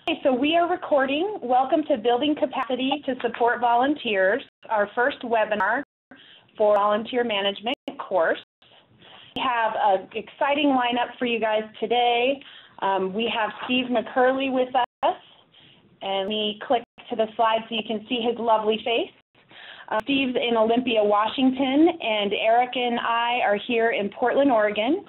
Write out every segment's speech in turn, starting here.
Okay, so we are recording. Welcome to Building Capacity to Support Volunteers, our first webinar for volunteer management course. We have an exciting lineup for you guys today. We have Steve McCurley with us, and we click to the slide so you can see his lovely face. Steve's in Olympia, Washington, and Erica and I are here in Portland, Oregon.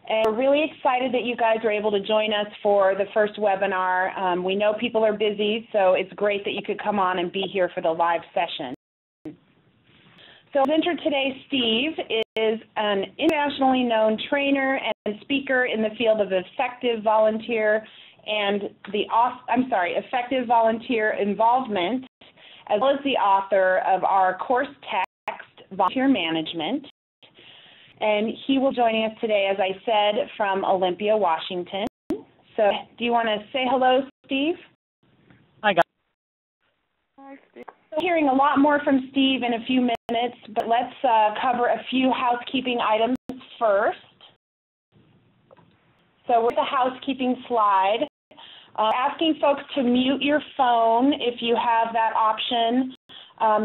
And we're really excited that you guys are able to join us for the first webinar. We know people are busy, so it's great that you could come on and be here for the live session. So the presenter today, Steve, is an internationally known trainer and speaker in the field of effective volunteer effective volunteer involvement, as well as the author of our course text, Volunteer Management. And he will join us today, as I said, from Olympia, Washington. So do you want to say hello, Steve? Hi, guys. Hi, Steve. We're hearing a lot more from Steve in a few minutes, but let's cover a few housekeeping items first. So with the housekeeping slide, asking folks to mute your phone if you have that option.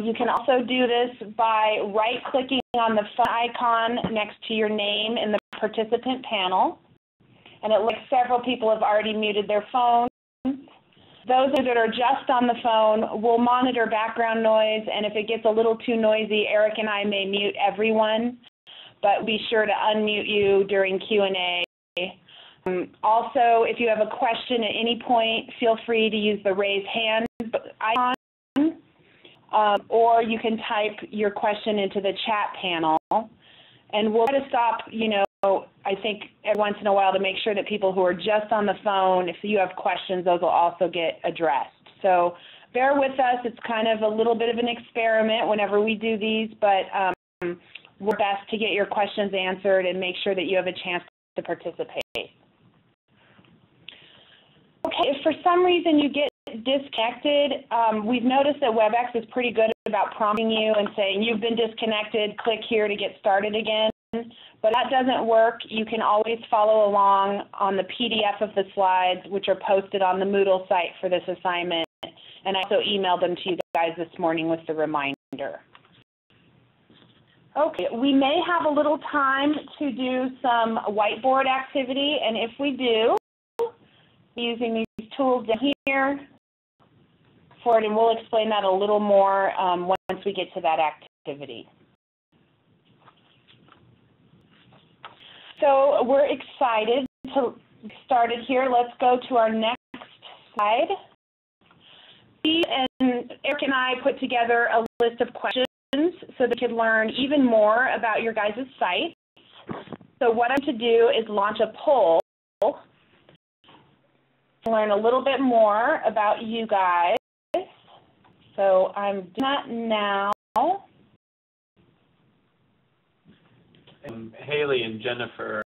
You can also do this by right-clicking on the phone icon next to your name in the participant panel. And it looks like several people have already muted their phones. Those that are just on the phone will monitor background noise, and if it gets a little too noisy, Eric and I may mute everyone, but be sure to unmute you during Q&A. Also, if you have a question at any point, feel free to use the raise hand icon. Or you can type your question into the chat panel. And we'll try to stop, I think every once in a while to make sure that people who are just on the phone, if you have questions, those will also get addressed. So bear with us. It's kind of a little bit of an experiment whenever we do these, but we're best to get your questions answered and make sure that you have a chance to participate. Okay, if for some reason you get disconnected, we've noticed that WebEx is pretty good about prompting you and saying you've been disconnected, click here to get started again. But that doesn't work. You can always follow along on the PDF of the slides, which are posted on the Moodle site for this assignment. And I also emailed them to you guys this morning with the reminder. Okay, we may have a little time to do some whiteboard activity, and if we do, using these tools down here for it, and we'll explain that a little more once we get to that activity. So we're excited to get started here. Let's go to our next slide. Steve and Eric and I put together a list of questions so they could learn even more about your guys' site. So what I'm going to do is launch a poll to learn a little bit more about you guys. So I'm doing that now. Haley and Jennifer,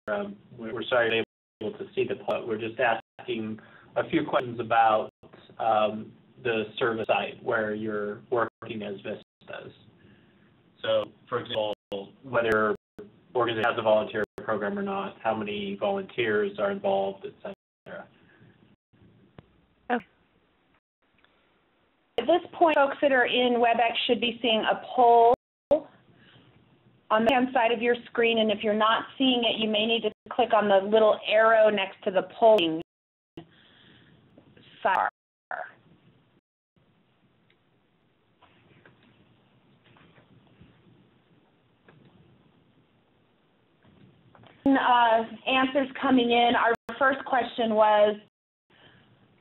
we're sorry to be able to see the poll. We're just asking a few questions about the service site where you're working as VISTAs. So, for example, whether organization has a volunteer program or not, how many volunteers are involved, etc. Okay. At this point, folks that are in WebEx should be seeing a poll on the right-hand side of your screen, and if you're not seeing it, you may need to click on the little arrow next to the polling sidebar. Answers coming in. Our first question was,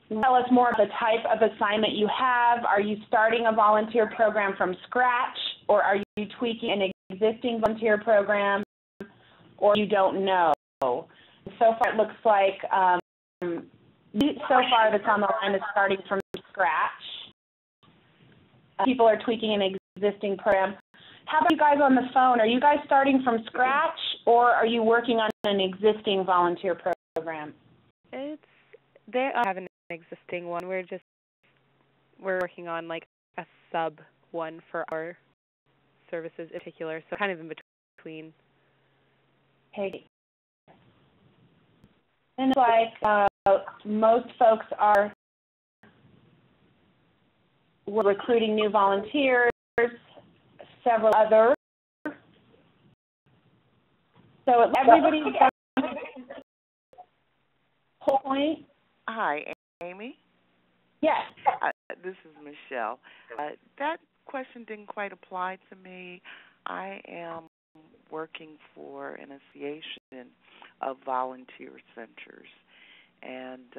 tell us more about the type of assignment you have. Are you starting a volunteer program from scratch, or are you tweaking an existing volunteer program, or you don't know? So far it looks like that's on the line is starting from scratch. People are tweaking an existing program. How about you guys on the phone? Are you guys starting from scratch, or are you working on an existing volunteer program? They have an existing one. We're working on like a sub one for our services in particular, so kind of in between. Okay. And it's like most folks are we're recruiting new volunteers, several others. So everybody's whole point. Hi, Amy. Yes. This is Michelle. That question didn't quite apply to me. I am working for an association of volunteer centers, and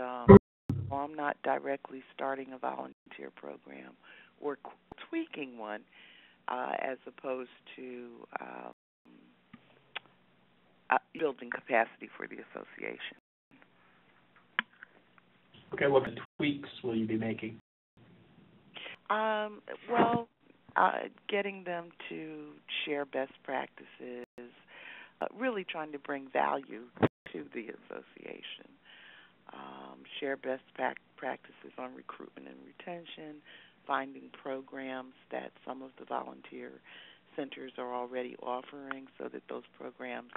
I'm not directly starting a volunteer program. We're tweaking one as opposed to building capacity for the association. Okay, what tweaks will you be making? Getting them to share best practices, really trying to bring value to the association. Share best practices on recruitment and retention, finding programs that some of the volunteer centers are already offering so that those programs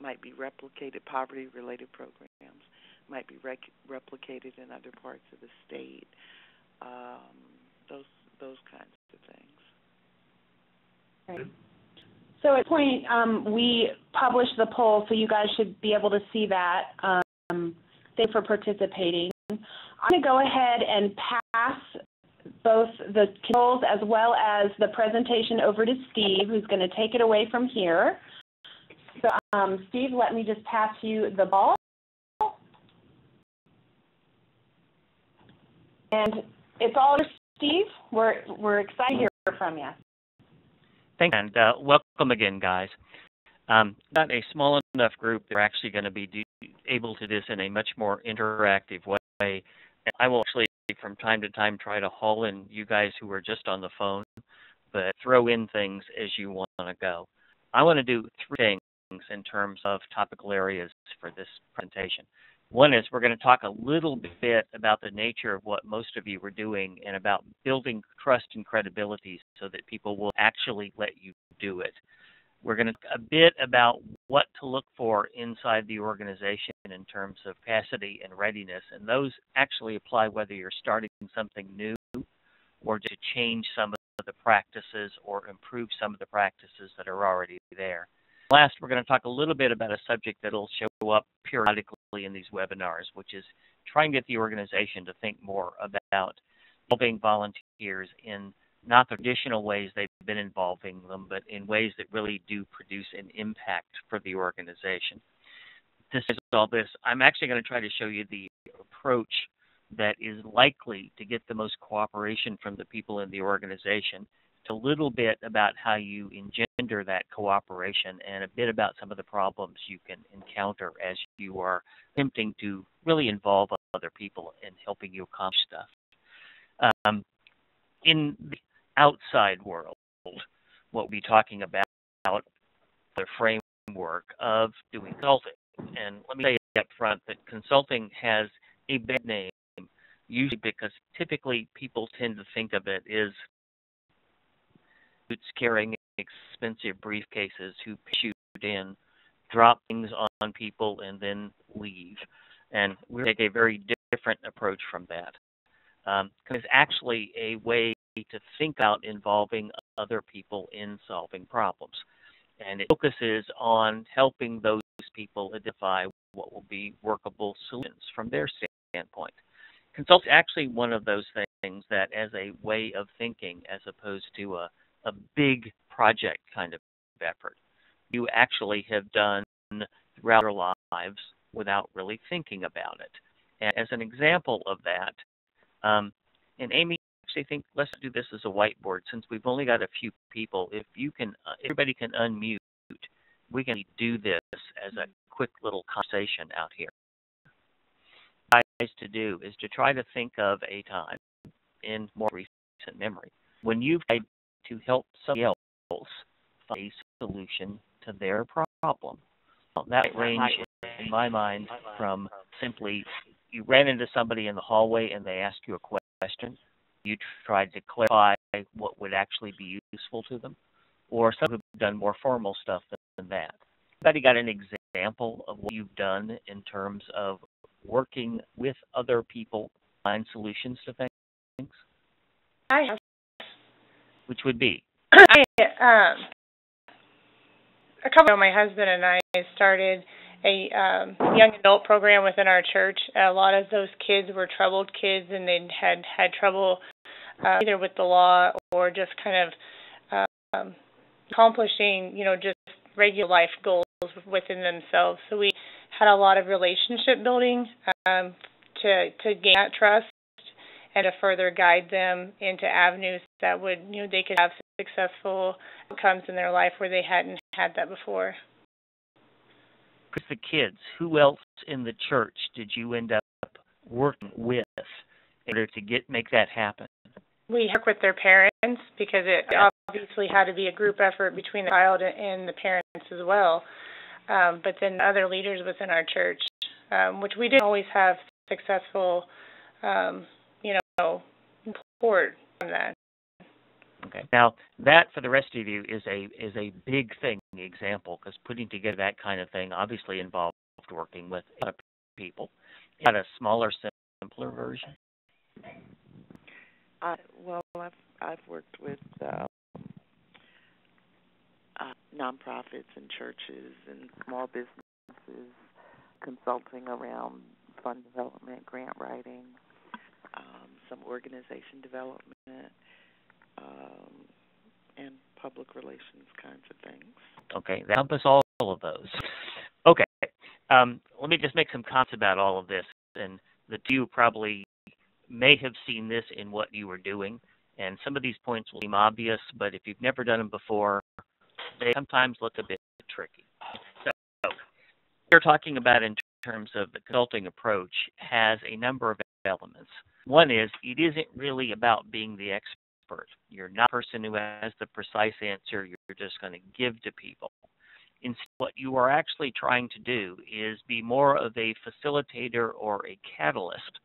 might be replicated, poverty-related programs might be replicated in other parts of the state, those kinds of things. Right. So at this point, we published the poll, so you guys should be able to see that. Thanks for participating. I'm going to go ahead and pass both the controls as well as the presentation over to Steve, who's going to take it away from here. So, Steve, let me just pass you the ball. And it's all yours, Steve. We're excited to hear from you. Thanks, and welcome again, guys. Got a small enough group that we're actually going to be able to do this in a much more interactive way. And I will actually, from time to time, try to haul in you guys who are just on the phone, but throw in things as you want to go. I want to do three things in terms of topical areas for this presentation. One is we're going to talk a little bit about the nature of what most of you are doing and about building trust and credibility so that people will actually let you do it. We're going to talk a bit about what to look for inside the organization in terms of capacity and readiness, and those actually apply whether you're starting something new or to change some of the practices or improve some of the practices that are already there. Last, we're going to talk a little bit about a subject that will show up periodically in these webinars, which is trying to get the organization to think more about involving volunteers in not the traditional ways they've been involving them, but in ways that really do produce an impact for the organization. To say all this, I'm actually going to try to show you the approach that is likely to get the most cooperation from the people in the organization, a little bit about how you engender that cooperation, and a bit about some of the problems you can encounter as you are attempting to really involve other people in helping you accomplish stuff. In the outside world, what we'll be talking about the framework of doing consulting. And let me say up front that consulting has a bad name, usually because typically people tend to think of it as it's carrying expensive briefcases who shoot in, drop things on people, and then leave. And we take a very different approach from that. It's actually a way to think about involving other people in solving problems. And it focuses on helping those people identify what will be workable solutions from their standpoint. Consulting is actually one of those things that, as a way of thinking, as opposed to a big project kind of effort, you actually have done throughout your lives without really thinking about it. And as an example of that, and Amy, I think let's do this as a whiteboard since we've only got a few people. If you can, everybody can unmute. We can do this as a quick little conversation out here. What I like to do is to try to think of a time in more recent memory when you've tried to help somebody else find a solution to their problem. Well, that range, in my mind, from simply you ran into somebody in the hallway and they asked you a question. You tried to clarify what would actually be useful to them, or some have done more formal stuff than that. Anybody got an example of what you've done in terms of working with other people to find solutions to things? I have which would be? A couple of my husband and I started a young adult program within our church. A lot of those kids were troubled kids, and they had trouble either with the law or just kind of accomplishing, just regular life goals within themselves. So we had a lot of relationship building to gain that trust and to further guide them into avenues that would, they could have successful outcomes in their life where they hadn't had that before. With the kids, who else in the church did you end up working with in order to make that happen? We work with their parents because it obviously had to be a group effort between the child and the parents as well. But then other leaders within our church, which we didn't always have successful, support on that. Okay. Now, that, for the rest of you, is a big thing, example, because putting together that kind of thing obviously involved working with other people. Is that a smaller, simpler version? I've worked with nonprofits and churches and small businesses, consulting around fund development, grant writing, some organization development, and public relations kinds of things. Okay, that encompasses all of those. Okay, let me just make some comments about all of this. And the two probably may have seen this in what you were doing, and some of these points will seem obvious, but if you've never done them before, they sometimes look a bit tricky. So, we're talking about in terms of the consulting approach has a number of elements. One is, it isn't really about being the expert. You're not a person who has the precise answer you're just going to give to people. Instead, what you are actually trying to do is be more of a facilitator or a catalyst,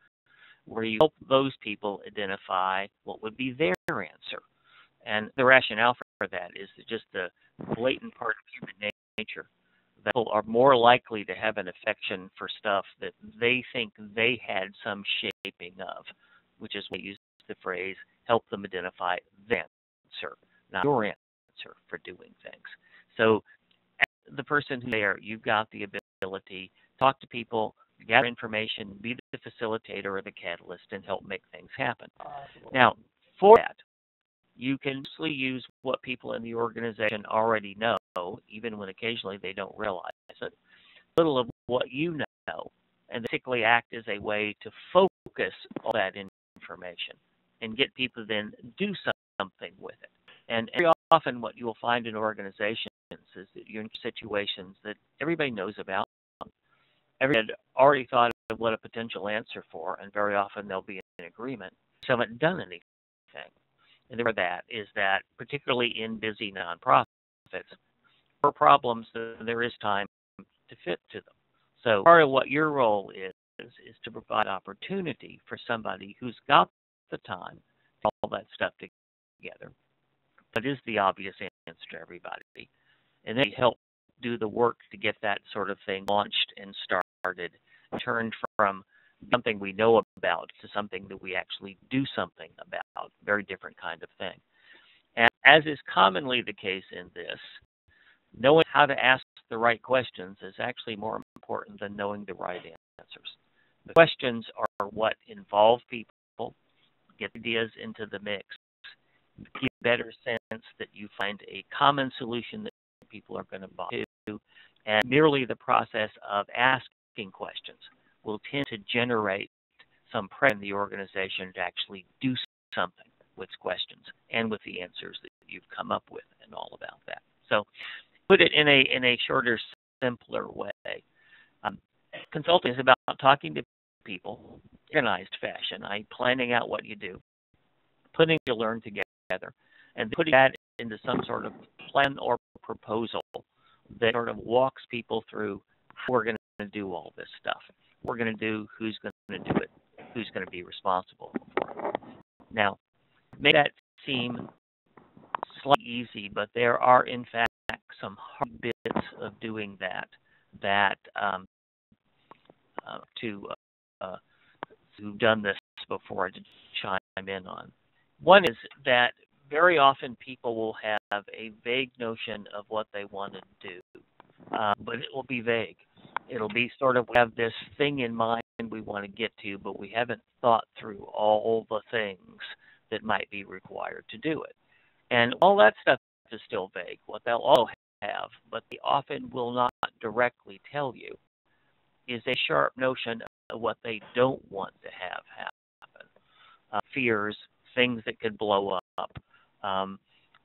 where you help those people identify what would be their answer. And the rationale for that is just the blatant part of human nature. That people are more likely to have an affection for stuff that they think they had some shaping of, which is why we use the phrase, help them identify their answer, not your answer for doing things. So as the person who's there, you've got the ability to talk to people, gather information, be the facilitator or the catalyst, and help make things happen. Now, for that, you can mostly use what people in the organization already know, even when occasionally they don't realize it. A little of what you know, and basically act as a way to focus all that information and get people to then do something with it. And very often what you'll find in organizations is that you're in situations that everybody knows about. Everybody had already thought of what a potential answer for, and very often they'll be in agreement. So haven't done anything. And the reason for that is that, particularly in busy nonprofits, for problems, there is time to fit to them. So part of what your role is to provide opportunity for somebody who's got the time to put all that stuff together. That is the obvious answer to everybody. And then you help do the work to get that sort of thing launched and started, turned from something we know about to something that we actually do something about. Very different kind of thing. And as is commonly the case in this, knowing how to ask the right questions is actually more important than knowing the right answers. The questions are what involve people, get ideas into the mix, give a better sense that you find a common solution that people are going to buy into, and merely the process of asking questions will tend to generate some pressure in the organization to actually do something with questions and with the answers that you've come up with and all about that. So put it in a shorter, simpler way. Consulting is about talking to people in an organized fashion, planning out what you do, putting what you learn together, and putting that into some sort of plan or proposal that sort of walks people through how we're going to do all this stuff. We're going to do, who's going to do it, who's going to be responsible for it. Now, make that seem slightly easy, but there are, in fact, some hard bits of doing that who've done this before to chime in on. One is that very often people will have a vague notion of what they want to do, but it will be vague. It'll be sort of, we have this thing in mind we want to get to, but we haven't thought through all the things that might be required to do it. And all that stuff is still vague. What they'll all have, but they often will not directly tell you, is a sharp notion of what they don't want to have happen. Fears, things that could blow up.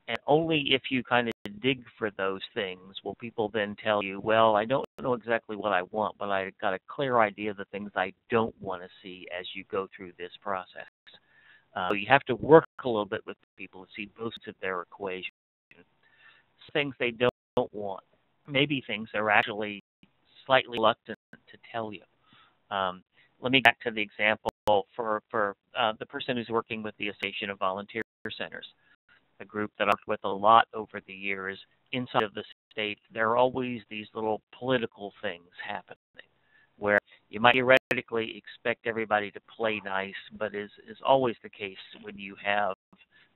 And only if you kind of dig for those things will people then tell you, well, I don't know exactly what I want, but I got a clear idea of the things I don't want to see as you go through this process. So you have to work a little bit with people to see both sides of their equation. Things they don't want, maybe things they're actually slightly reluctant to tell you. Let me get back to the example for the person who's working with the Association of Volunteer Centers, a group that I've worked with a lot over the years. Inside of the state, there are always these little political things happening where you might theoretically expect everybody to play nice, but is always the case when you have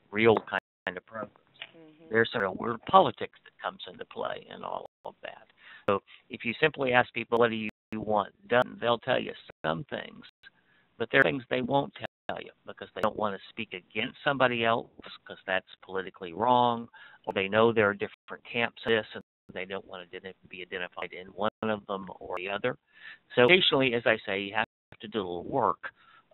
real kind of programs. There's sort of weird politics that comes into play and all of that. So if you simply ask people, what do you want done, they'll tell you some things, but there are things they won't tell you because they don't want to speak against somebody else because that's politically wrong, or they know there are different camps in this and they don't want to be identified in one of them or the other. So occasionally, as I say, you have to do a little work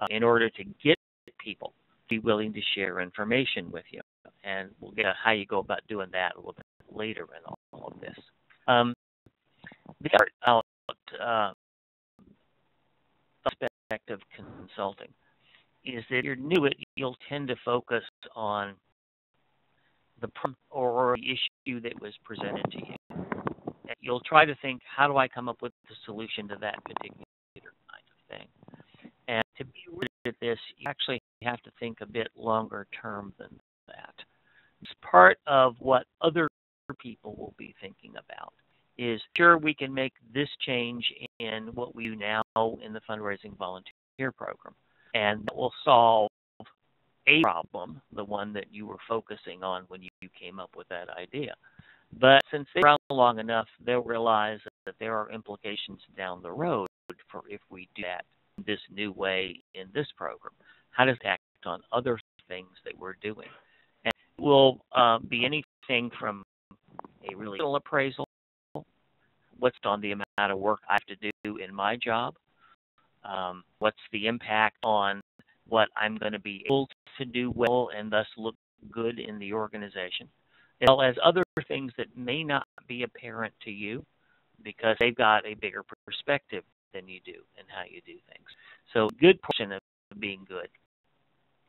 in order to get people to be willing to share information with you. And we'll get how you go about doing that a little bit later in all of this. The other aspect of consulting is that if you're new at it, you'll tend to focus on the problem or the issue that was presented to you. And you'll try to think, how do I come up with the solution to that particular kind of thing? And to be good at this, you actually have to think a bit longer term than that. It's part of what other people will be thinking about. Is sure we can make this change in what we do now in the fundraising volunteer program, and that will solve a problem, the one that you were focusing on when you came up with that idea. But since they're around long enough, they'll realize that there are implications down the road for if we do that this new way in this program. How does it act on other things that we're doing? And it will be anything from a really little appraisal, what's on the amount of work I have to do in my job, what's the impact on what I'm going to be able to do well and thus look good in the organization, as well as other things that may not be apparent to you because they've got a bigger perspective than you do in how you do things. So a good portion of being good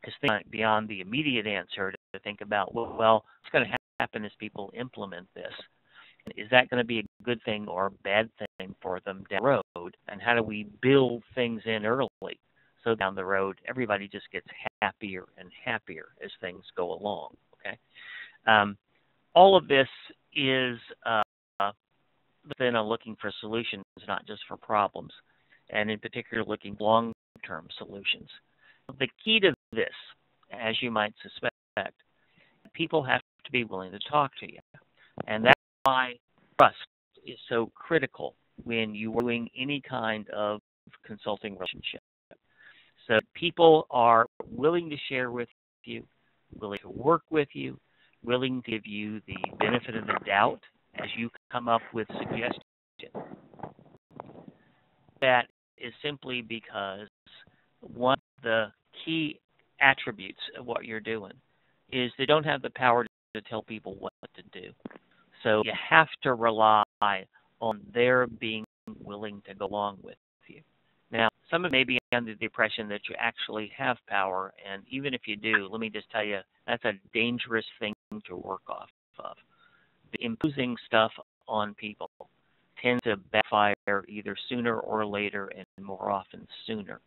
is thinking beyond the immediate answer to think about, well, what's going to happen as people implement this? Is that going to be a good thing or a bad thing for them down the road? And how do we build things in early so down the road everybody just gets happier and happier as things go along? Okay, all of this is then looking for solutions, not just for problems, and in particular looking long-term solutions. The key to this, as you might suspect, people have to be willing to talk to you, and that's why trust is so critical when you are doing any kind of consulting relationship. So people are willing to share with you, willing to work with you, willing to give you the benefit of the doubt as you come up with suggestions. That is simply because one of the key attributes of what you're doing is they don't have the power to tell people what to do. So you have to rely on their being willing to go along with you. Now, some of it may be under the impression that you actually have power, and even if you do, let me just tell you, that's a dangerous thing to work off of. Imposing stuff on people tends to backfire either sooner or later, and more often sooner.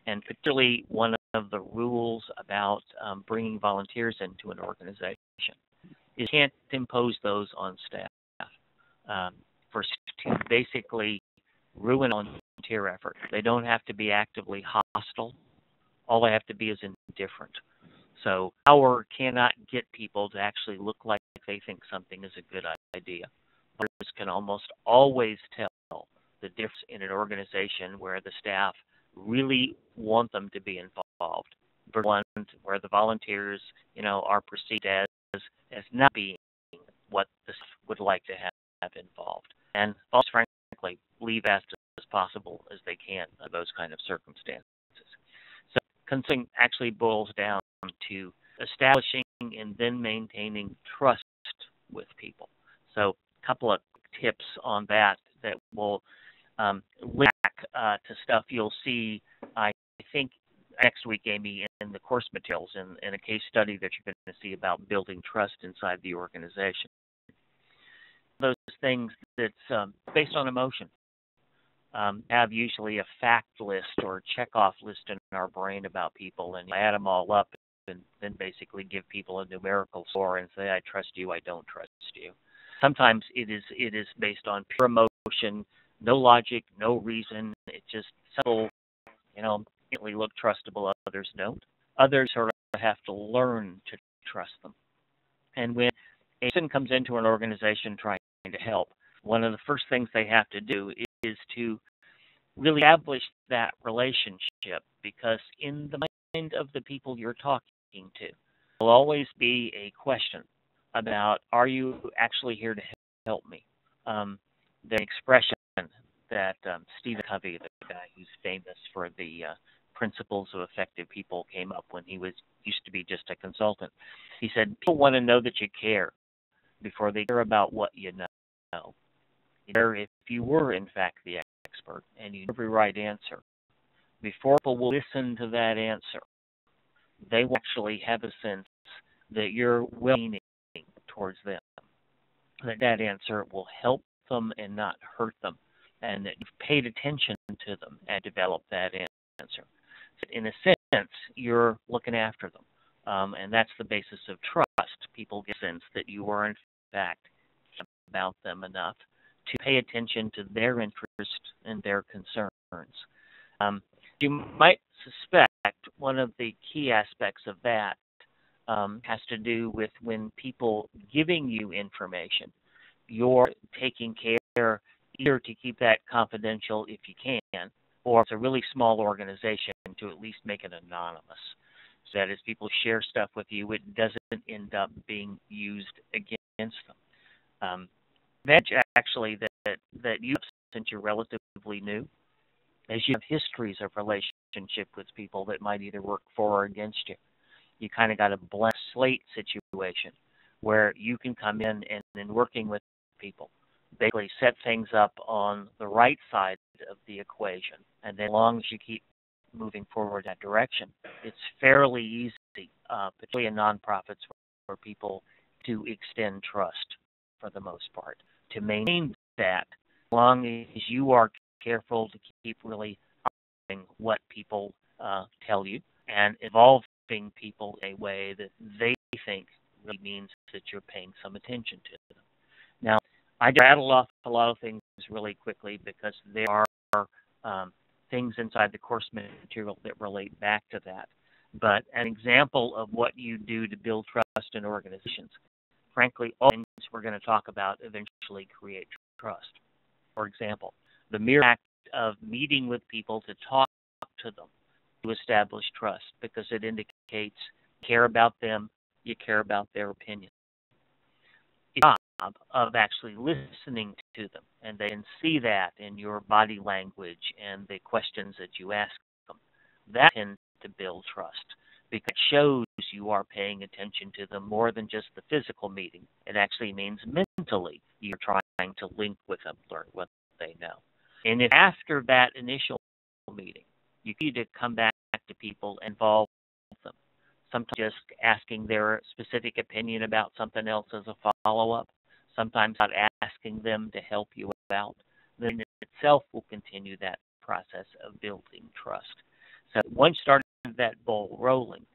And particularly one of the rules about bringing volunteers into an organization is you can't impose those on staff to basically ruin volunteer effort. They don't have to be actively hostile. All they have to be is indifferent. So power cannot get people to actually look like they think something is a good idea. Leaders can almost always tell the difference in an organization where the staff really want them to be involved, versus one where the volunteers, are perceived as not being what the staff would like to have involved. And also, frankly, leave as possible as they can in those kind of circumstances. So consulting actually boils down to establishing and then maintaining trust with people. So a couple of tips on that will link back to stuff you'll see, I think, next week, Amy, in the course materials and a case study that you're going to see about building trust inside the organization. Those things that's based on emotion have usually a fact list or check-off list in our brain about people, and you add them all up and then basically give people a numerical score and say, I trust you, I don't trust you. Sometimes it is based on pure emotion, no logic, no reason. It's just simple, immediately look trustable, others don't. Others sort of have to learn to trust them. And when a person comes into an organization trying to help, one of the first things they have to do is to really establish that relationship, because in the mind of the people you're talking to, will always be a question about, are you actually here to help me? The expression that Steve McCurley, the guy who's famous for the principles of effective people, came up when he used to be just a consultant. He said, people want to know that you care before they care about what you know. If you were, in fact, the expert and you know every right answer, before people will listen to that answer, they will actually have a sense that you're well-meaning towards them, that answer will help them and not hurt them, and that you've paid attention to them and developed that answer. So in a sense, you're looking after them, and that's the basis of trust. People get a sense that you are, in fact, about them enough to pay attention to their interest and their concerns. You might suspect one of the key aspects of that has to do with when people giving you information, you're taking care either to keep that confidential if you can, or if it's a really small organization, to at least make it anonymous. So that as people share stuff with you, it doesn't end up being used against them. That actually that you have, since you're relatively new, as you have histories of relationship with people that might either work for or against you. You kind of got a blank slate situation where you can come in and in working with people, basically set things up on the right side of the equation. And then as long as you keep moving forward that direction, it's fairly easy, particularly in nonprofits, for people to extend trust for the most part. To maintain that, as long as you are careful to keep really honoring what people tell you and involving people in a way that they think really means that you're paying some attention to them. Now, I rattled off a lot of things really quickly because there are things inside the course material that relate back to that. But an example of what you do to build trust in organizations, frankly, all things we're going to talk about eventually create trust. For example, the mere act of meeting with people to talk to them to establish trust, because it indicates you care about them, you care about their opinion. It's a job of actually listening to them, and they can see that in your body language and the questions that you ask them. That tends to build trust, because it shows you are paying attention to them more than just the physical meeting. It actually means mentally you're trying to link with them, learn what they know. And if after that initial meeting, you need to come back to people and involve them, sometimes just asking their specific opinion about something else as a follow-up, sometimes not asking them to help you out, then it itself will continue that process of building trust. So once you start that ball rolling,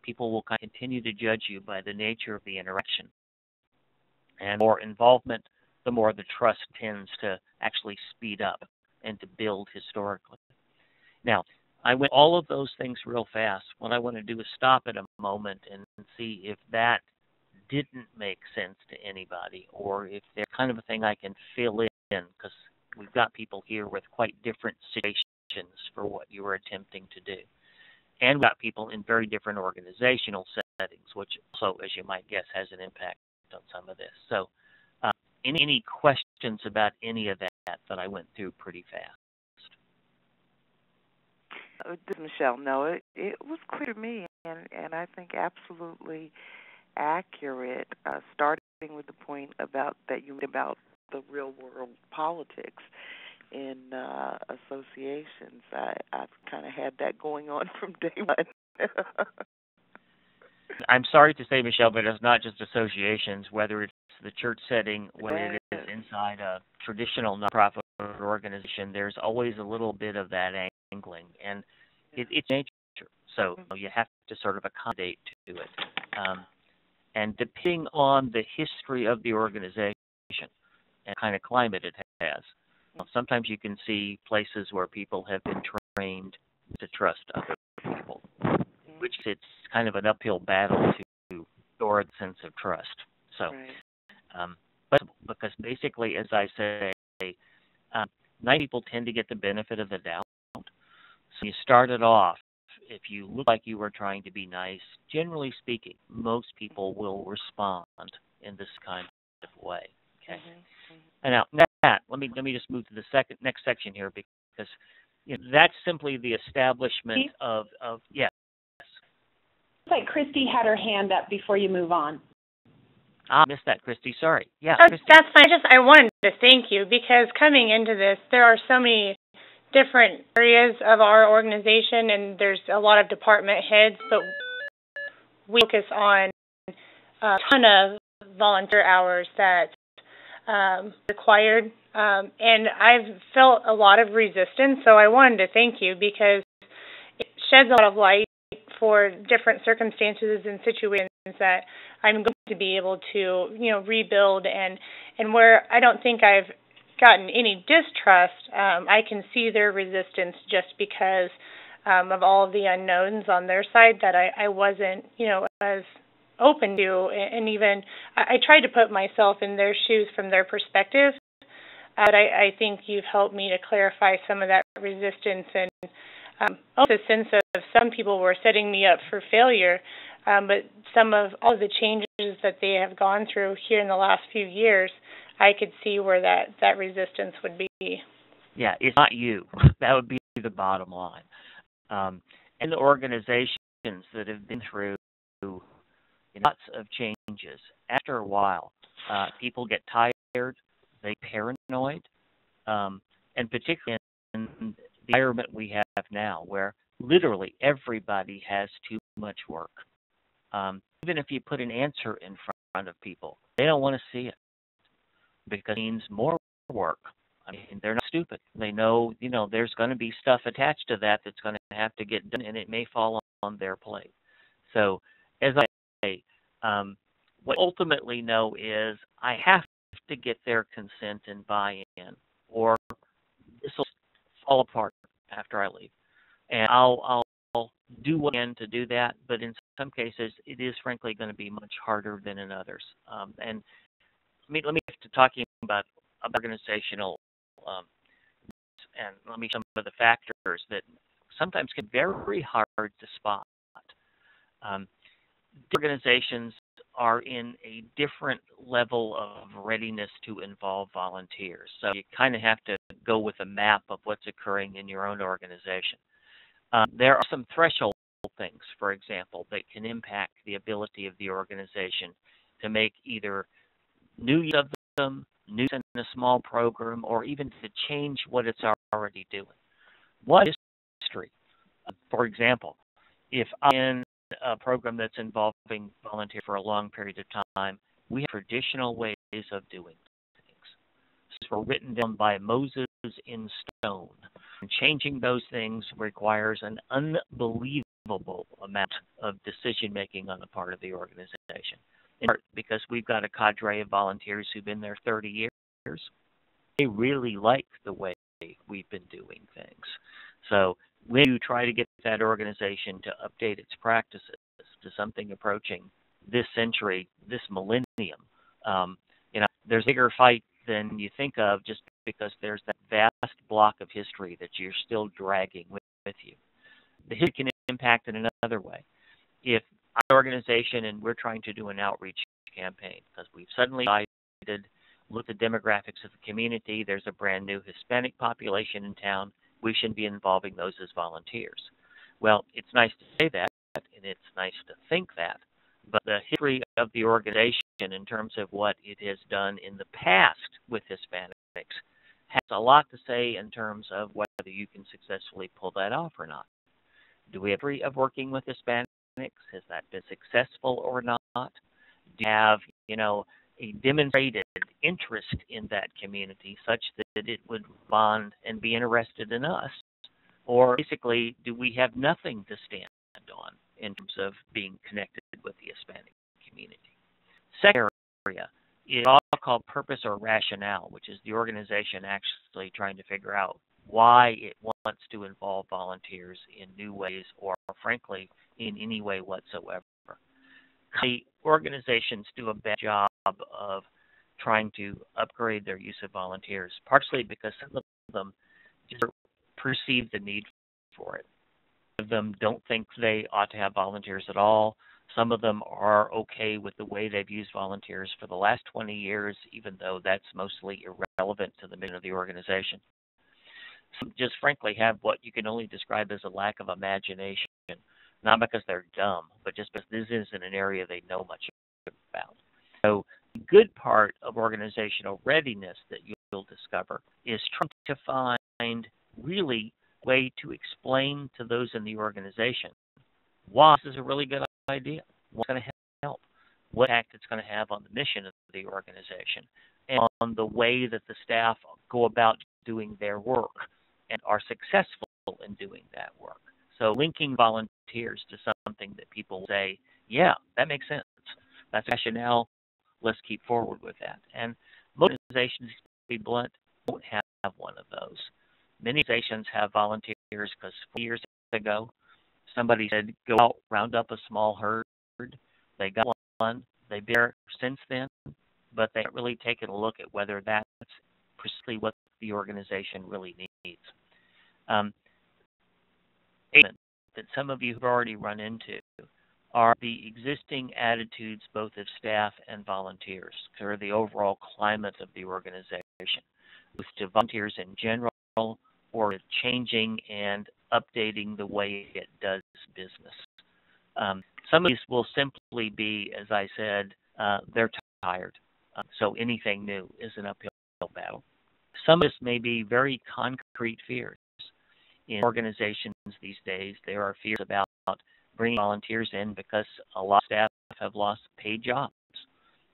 people will kind of continue to judge you by the nature of the interaction. And more involvement, the more the trust tends to actually speed up and to build historically. Now, I went all of those things real fast. What I want to do is stop at a moment and see if that didn't make sense to anybody, or if there's kind of a thing I can fill in, because we've got people here with quite different situations for what you were attempting to do. And we've got people in very different organizational settings, which also, as you might guess, has an impact on some of this. So any questions about any of that I went through pretty fast? This is Michelle. No, it was clear to me, and I think absolutely accurate, starting with the point about that you made about the real world politics in associations. I've kind of had that going on from day one. I'm sorry to say, Michelle, but it's not just associations, whether it's the church setting, whether it is inside a traditional nonprofit organization, there's always a little bit of that angling, and it's nature. So you have to sort of accommodate to it. And depending on the history of the organization and kind of climate it has, sometimes you can see places where people have been trained to trust other people, which it's kind of an uphill battle to restore the sense of trust. So, but because basically, as I say, nice people tend to get the benefit of the doubt. So you started off, if you look like you were trying to be nice, generally speaking, most people will respond in this kind of way. Okay. And now, Matt, let me just move to the next section here, because that's simply the establishment of yes. Looks like Christy had her hand up before you move on. I missed that, Christy. Sorry. Yeah. That's fine. I wanted to thank you, because coming into this, there are so many different areas of our organization, and there's a lot of department heads, but we focus on a ton of volunteer hours that's required, and I've felt a lot of resistance, so I wanted to thank you, because it sheds a lot of light for different circumstances and situations that I'm going to be able to, rebuild, and where I don't think I've gotten any distrust, I can see their resistance just because of all of the unknowns on their side that I wasn't, as open to, and even I tried to put myself in their shoes from their perspective, but I think you've helped me to clarify some of that resistance, and also a sense of some people were setting me up for failure, but some of all the changes that they have gone through here in the last few years, I could see where that resistance would be. Yeah, it's not you. That would be the bottom line. And the organizations that have been through lots of changes, after a while, people get tired, they paranoid, and particularly in the environment we have now, where literally everybody has too much work. Even if you put an answer in front of people, they don't want to see it, because it means more work. I mean, they're not stupid. They know, there's going to be stuff attached to that that's going to have to get done, and it may fall on their plate. So, as I say, what I ultimately know is I have to get their consent and buy-in, or this will fall apart after I leave. And I'll do what I can to do that, but in some cases, it is frankly going to be much harder than in others. And let me get to talking about organizational and let me some of the factors that sometimes can be very hard to spot. Organizations are in a different level of readiness to involve volunteers. So you kind of have to go with a map of what's occurring in your own organization. There are some threshold things, for example, that can impact the ability of the organization to make either new use of them, new in a small program, or even to change what it's already doing. One is history. For example, if I'm in a program that's involving volunteers for a long period of time, we have traditional ways of doing things. These were written down by Moses in stone. And changing those things requires an unbelievable amount of decision-making on the part of the organization. In part because we've got a cadre of volunteers who've been there 30 years. They really like the way we've been doing things. So when you try to get that organization to update its practices, to something approaching this century, this millennium, there's a bigger fight than you think of just because there's that vast block of history that you're still dragging with you. The history can impact in another way. If our organization and we're trying to do an outreach campaign because we've suddenly decided, look at the demographics of the community, there's a brand new Hispanic population in town, we shouldn't be involving those as volunteers. Well, it's nice to say that, and it's nice to think that, but the history of the organization in terms of what it has done in the past with Hispanics has a lot to say in terms of whether you can successfully pull that off or not. Do we have a history of working with Hispanics? Has that been successful or not? Do you have, a demonstrated interest in that community such that it would bond and be interested in us? Or basically, do we have nothing to stand on in terms of being connected with the Hispanic community? Second area is all called purpose or rationale, which is the organization actually trying to figure out why it wants to involve volunteers in new ways or, frankly, in any way whatsoever. The organizations do a bad job of trying to upgrade their use of volunteers, partially because some of them just perceive the need for it. Some of them don't think they ought to have volunteers at all. Some of them are okay with the way they've used volunteers for the last 20 years, even though that's mostly irrelevant to the mission of the organization. Some just frankly have what you can only describe as a lack of imagination, not because they're dumb, but just because this isn't an area they know much about. So the good part of organizational readiness that you'll discover is trying to find really a way to explain to those in the organization why this is a really good idea, what's going to help, what impact it's going to have on the mission of the organization, and on the way that the staff go about doing their work and are successful in doing that work. So linking volunteers to something that people say, yeah, that makes sense. That's rationale. Let's keep forward with that. And most organizations, to be blunt, don't have one of those. Many organizations have volunteers because 4 years ago, somebody said, go out, round up a small herd. They got one. They've been there since then, but they haven't really taken a look at whether that's precisely what the organization really needs. That some of you have already run into are the existing attitudes both of staff and volunteers, or the overall climate of the organization, with to volunteers in general, or changing and updating the way it does business. Some of these will simply be, as I said, they're tired, so anything new is an uphill battle. Some of this may be very concrete fears. In organizations these days, there are fears about bringing volunteers in because a lot of staff have lost paid jobs.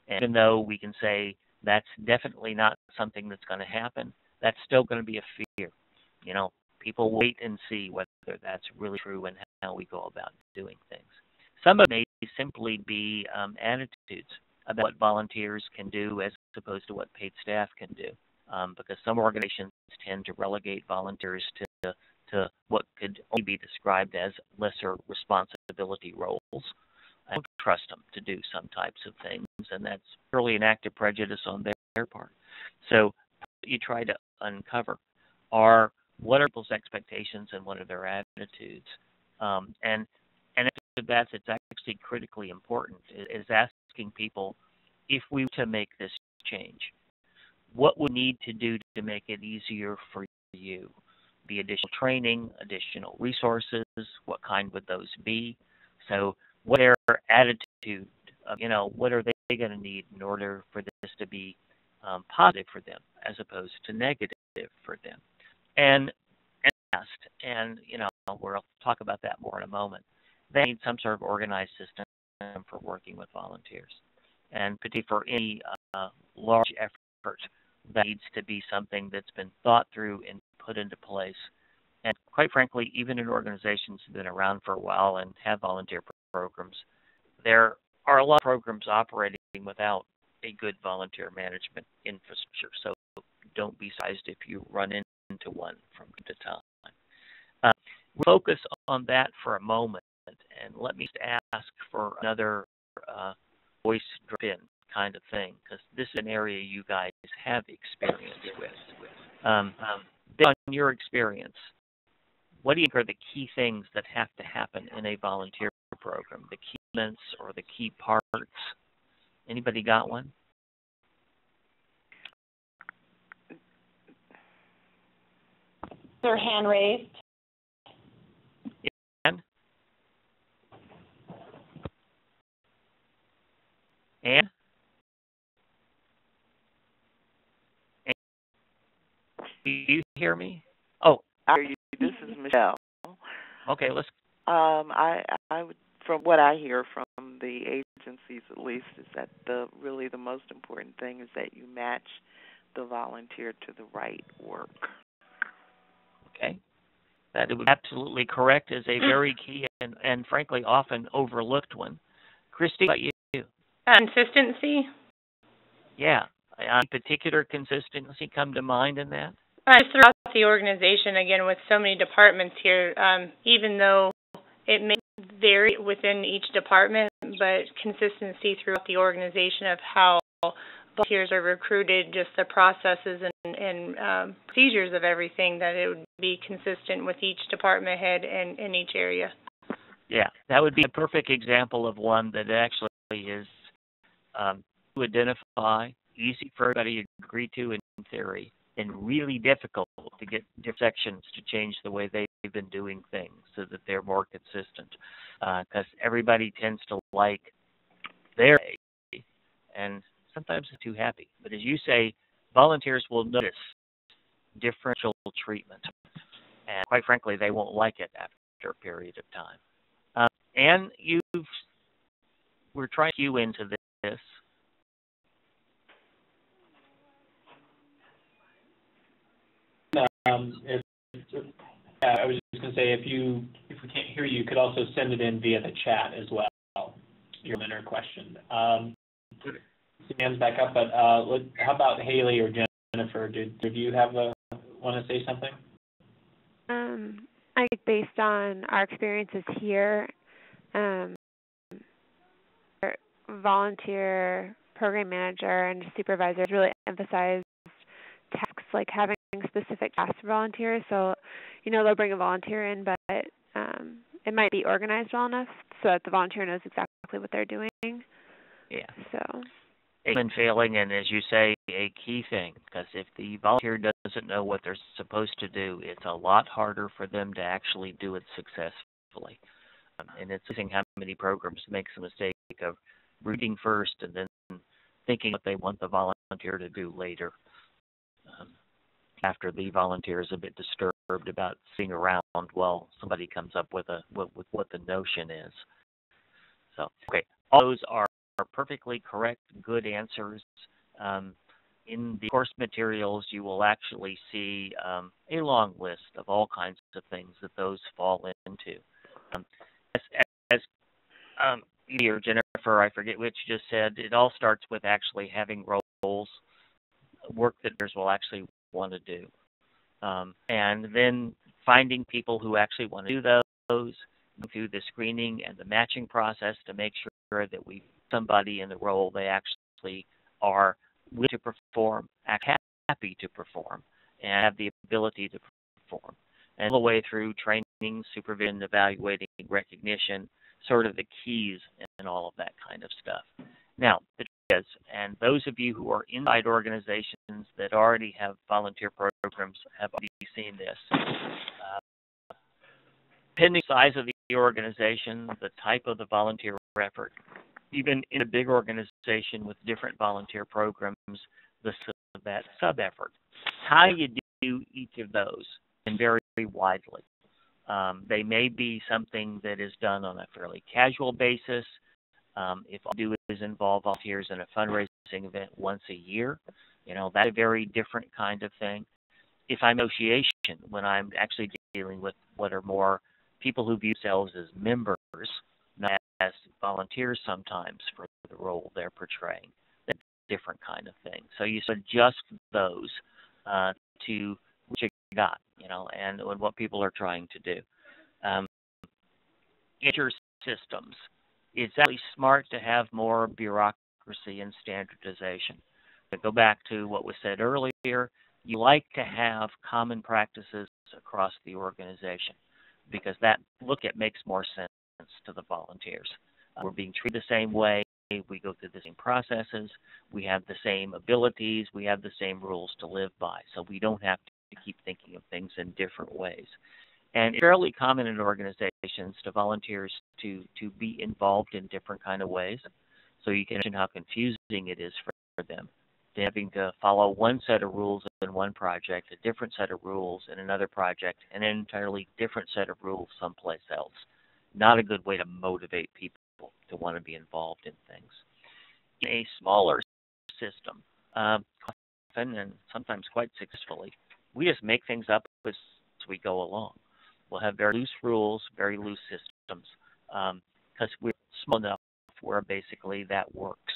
And even though we can say that's definitely not something that's going to happen, that's still going to be a fear. People wait and see whether that's really true and how we go about doing things. Some of it may simply be attitudes about what volunteers can do as opposed to what paid staff can do, because some organizations tend to relegate volunteers to what could only be described as lesser responsibility roles. I don't trust them to do some types of things, and that's purely an act of prejudice on their part. So you try to uncover are what are people's expectations and what are their attitudes. And after that, it's actually critically important, is asking people, if we were to make this change, what would we need to do to make it easier for you? Be additional training, additional resources, what kind would those be? So what their attitude, what are they going to need in order for this to be positive for them as opposed to negative for them? And we'll talk about that more in a moment. They need some sort of organized system for working with volunteers. And particularly for any large effort, that needs to be something that's been thought through and put into place. And quite frankly, even in organizations that have been around for a while and have volunteer programs, there are a lot of programs operating without a good volunteer management infrastructure. So don't be surprised if you run into one from time to time. We'll focus on that for a moment and let me ask for another voice drop-in kind of thing, because this is an area you guys have experience with. Based on your experience, what do you think are the key things that have to happen in a volunteer program? The key elements or the key parts? Anybody got one? Their hand raised. And? Do you hear me? Oh, I hear you. This is Michelle. Okay, let's. I would, from what I hear from the agencies, at least, is that the most important thing is that you match the volunteer to the right work. Okay, that is absolutely correct. Is a very key and frankly often overlooked one. Christy, what about you? Consistency. Yeah, any particular consistency come to mind in that? Throughout the organization, again, with so many departments here, even though it may vary within each department, but consistency throughout the organization of how volunteers are recruited, just the processes and procedures of everything, that it would be consistent with each department head and in each area. Yeah, that would be a perfect example of one that actually is to identify, easy for everybody to agree to in theory, and really difficult to get different sections to change the way they've been doing things so that they're more consistent. Because everybody tends to like their way, and sometimes they're too happy. But as you say, volunteers will notice differential treatment, and quite frankly, they won't like it after a period of time. And we're trying to you into this. I was just going to say, if we can't hear you, you could also send it in via the chat as well, your minor question. Hands back up, but how about Haley or Jennifer? Did you want to say something? I think based on our experiences here, our volunteer program manager and supervisors really emphasize tasks like having specific tasks for volunteers. So, they'll bring a volunteer in, but it might be organized well enough so that the volunteer knows exactly what they're doing. Yeah. So. And failing, and as you say, a key thing, because if the volunteer doesn't know what they're supposed to do, it's a lot harder for them to actually do it successfully. And it's amazing how many programs make the mistake of reading first and then thinking what they want the volunteer to do later. After the volunteer is a bit disturbed about sitting around while somebody comes up with what the notion is. So, okay, all those are perfectly correct, good answers. In the course materials, you will actually see a long list of all kinds of things that those fall into. As or Jennifer, I forget which, just said, it all starts with actually having roles, work that others will actually want to do. And then finding people who actually want to do those, through the screening and the matching process to make sure that we somebody in the role they actually are willing to perform, happy to perform, and have the ability to perform. And all the way through training, supervision, evaluating, recognition, sort of the keys and all of that kind of stuff. Now, the truth is, and those of you who are inside organizations that already have volunteer programs have already seen this. Depending on the size of the organization, the type of the volunteer effort, even in a big organization with different volunteer programs, that sub-effort, how you do each of those can vary widely. They may be something that is done on a fairly casual basis. If all I do is involve volunteers in a fundraising event once a year, that's a very different kind of thing. If I'm negotiation, when I'm actually dealing with what are more people who view themselves as members, not as volunteers sometimes for the role they're portraying, that's a different kind of thing. So you adjust those to what you got, and what people are trying to do. Answer systems, it's actually smart to have more bureaucracy and standardization. To go back to what was said earlier, you like to have common practices across the organization because that makes more sense to the volunteers. We're being treated the same way. We go through the same processes. We have the same abilities. We have the same rules to live by. So we don't have to keep thinking of things in different ways. And it's fairly common in organizations to volunteers to be involved in different kind of ways. So you can imagine how confusing it is for them. They're having to follow one set of rules in one project, a different set of rules in another project, and an entirely different set of rules someplace else. Not a good way to motivate people to want to be involved in things. In a smaller system, often and sometimes quite successfully, we just make things up as we go along. We'll have very loose rules, very loose systems, because we're small enough where basically that works.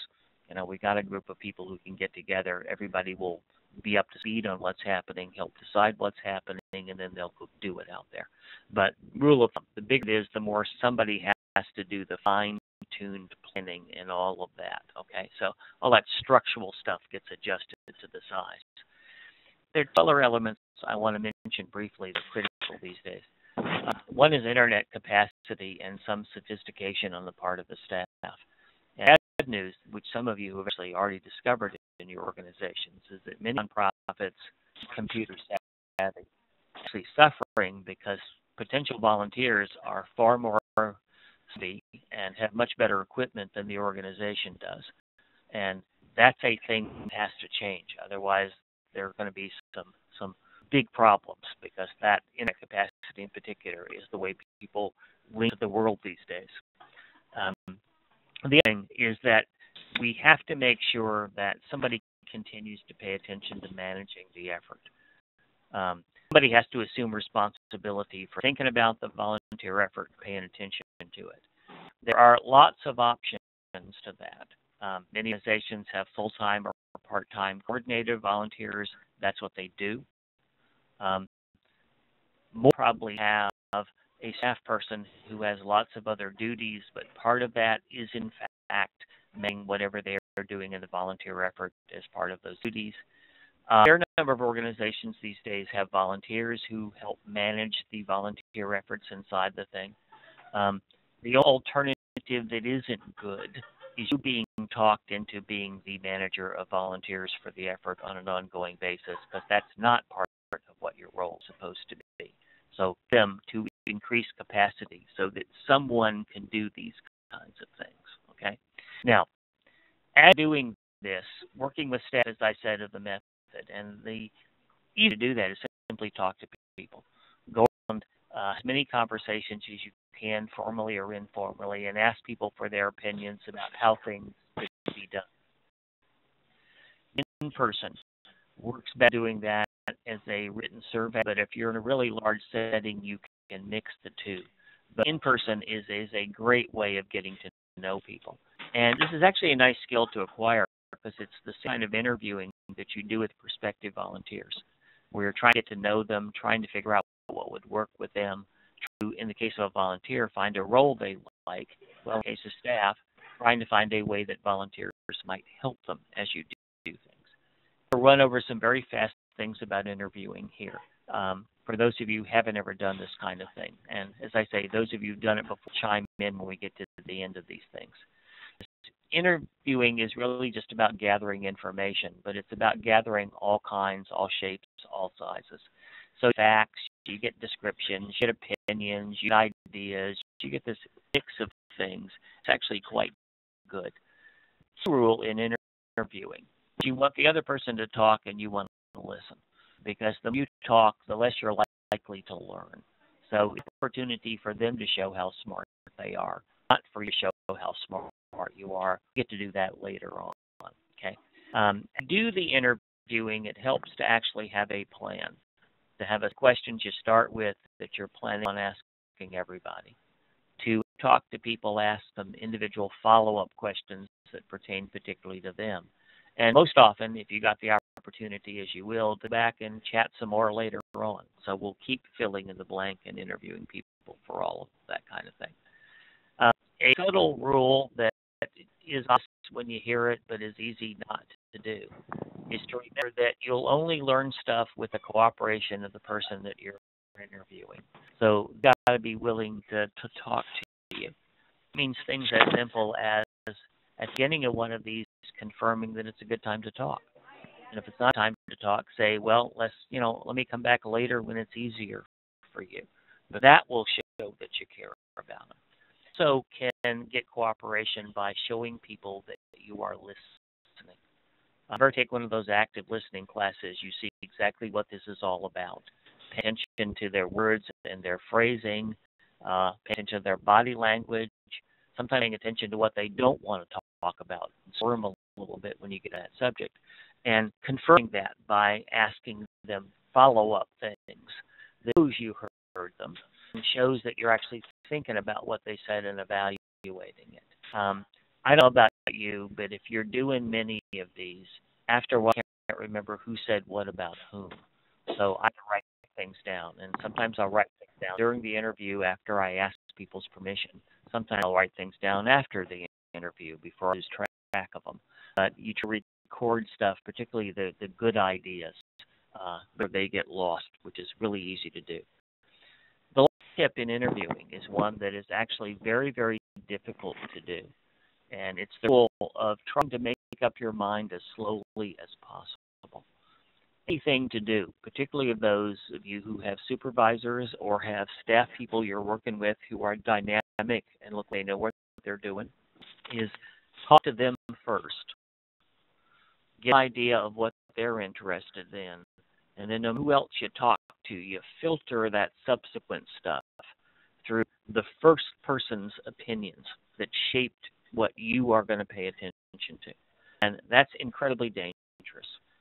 We got a group of people who can get together. Everybody will be up to speed on what's happening, help decide what's happening, and then they'll go do it out there. But rule of thumb, the bigger it is, the more somebody has to do the fine-tuned planning and all of that, okay? So all that structural stuff gets adjusted to the size. There are other elements I want to mention briefly that are critical these days. One is internet capacity and some sophistication on the part of the staff. And bad news, which some of you have actually already discovered in your organizations, is that many nonprofits, computer savvy, actually suffering because potential volunteers are far more savvy and have much better equipment than the organization does. And that's a thing that has to change. Otherwise, there are going to be some big problems because that internet capacity in particular is the way people link to the world these days. The other thing is that we have to make sure that somebody continues to pay attention to managing the effort. Somebody has to assume responsibility for thinking about the volunteer effort, paying attention to it. There are lots of options to that. Many organizations have full-time or part-time coordinated volunteers. That's what they do. More probably have a staff person who has lots of other duties, but part of that is in fact making whatever they are doing in the volunteer effort as part of those duties. There are a number of organizations these days have volunteers who help manage the volunteer efforts inside the thing. The alternative that isn't good is you being talked into being the manager of volunteers for the effort on an ongoing basis, because that's not part of what your role is supposed to be. So them to increase capacity so that someone can do these kinds of things, okay? Now, as doing this, working with staff, as I said, is the method, and the easy to do that is simply talk to people. Go around as many conversations as you can, formally or informally, and ask people for their opinions about how things could be done. In person works better doing that as a written survey, but if you're in a really large setting, you can mix the two. But in person is a great way of getting to know people. And this is actually a nice skill to acquire because it's the kind of interviewing that you do with prospective volunteers, where you're trying to get to know them, trying to figure out what would work with them, to, in the case of a volunteer, find a role they like. Well, in the case of staff, trying to find a way that volunteers might help them as you do things. We'll run over some very fast things about interviewing here. For those of you who haven't ever done this kind of thing, and as I say, those of you who've done it before, chime in when we get to the end of these things. Interviewing is really just about gathering information, but it's about gathering all kinds, all shapes, all sizes. So facts, you get descriptions, you get opinions, you get ideas, you get this mix of things. It's actually quite good. Rule in interviewing: you want the other person to talk and you want to listen, because the more you talk, the less you're likely to learn. So it's an opportunity for them to show how smart they are, not for you to show how smart you are. You get to do that later on. Okay. Do the interviewing. It helps to actually have a plan, to have a questions you start with that you're planning on asking everybody. To talk to people, ask them individual follow-up questions that pertain particularly to them. And most often, if you got the opportunity, as you will, go back and chat some more later on. So we'll keep filling in the blank and interviewing people for all of that kind of thing. a subtle rule that is obvious when you hear it, but is easy not to do, is to remember that you'll only learn stuff with the cooperation of the person that you're interviewing. So you've got to be willing to talk to you. It means things as simple as at the beginning of one of these, confirming that it's a good time to talk. And if it's not time to talk, say, well, let me come back later when it's easier for you. But that will show that you care about them. So can get cooperation by showing people that you are listening. If you ever take one of those active listening classes, you see exactly what this is all about. Pay attention to their words and their phrasing, pay attention to their body language, sometimes paying attention to what they don't want to talk about, squirm a little bit when you get to that subject, and confirming that by asking them follow-up things that shows you heard them and shows that you're actually thinking about what they said and evaluating it. I don't know about you, but if you're doing many of these, after a while, I can't remember who said what about whom. So I can write things down, and sometimes I'll write things down during the interview after I ask people's permission. Sometimes I'll write things down after the interview before I lose track of them. But you should record stuff, particularly the good ideas, where they get lost, which is really easy to do. The last tip in interviewing is one that is actually very, very difficult to do. And it's the rule of trying to make up your mind as slowly as possible. Anything to do, particularly of those of you who have supervisors or have staff people you're working with who are dynamic and look, they know what they're doing, is talk to them first. Get an idea of what they're interested in. And then who else you talk to, you filter that subsequent stuff through the first person's opinions that shaped what you are going to pay attention to. And that's incredibly dangerous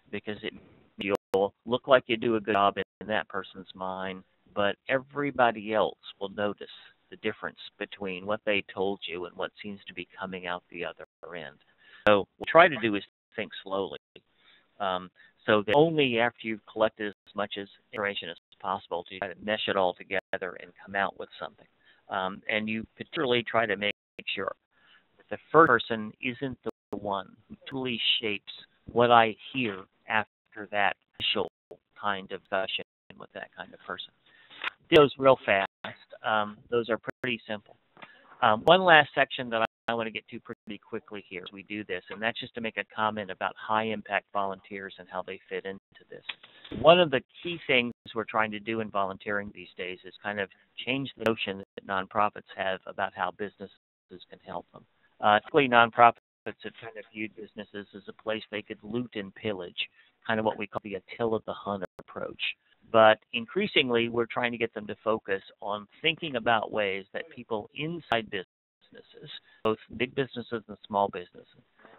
because you'll look like you do a good job in that person's mind, but everybody else will notice the difference between what they told you and what seems to be coming out the other end. So what we try to do is think slowly. So that only after you've collected as much information as possible to try to mesh it all together and come out with something. And you particularly try to make sure that the first person isn't the one who truly shapes what I hear after that initial kind of discussion with that kind of person. Those real fast. Those are pretty simple. One last section that I want to get to pretty quickly here as we do this, and that's just to make a comment about high-impact volunteers and how they fit into this. One of the key things we're trying to do in volunteering these days is kind of change the notion that nonprofits have about how businesses can help them. Typically, nonprofits have kind of viewed businesses as a place they could loot and pillage, kind of what we call the Attila the Hun approach. But increasingly, we're trying to get them to focus on thinking about ways that people inside businesses, both big businesses and small businesses,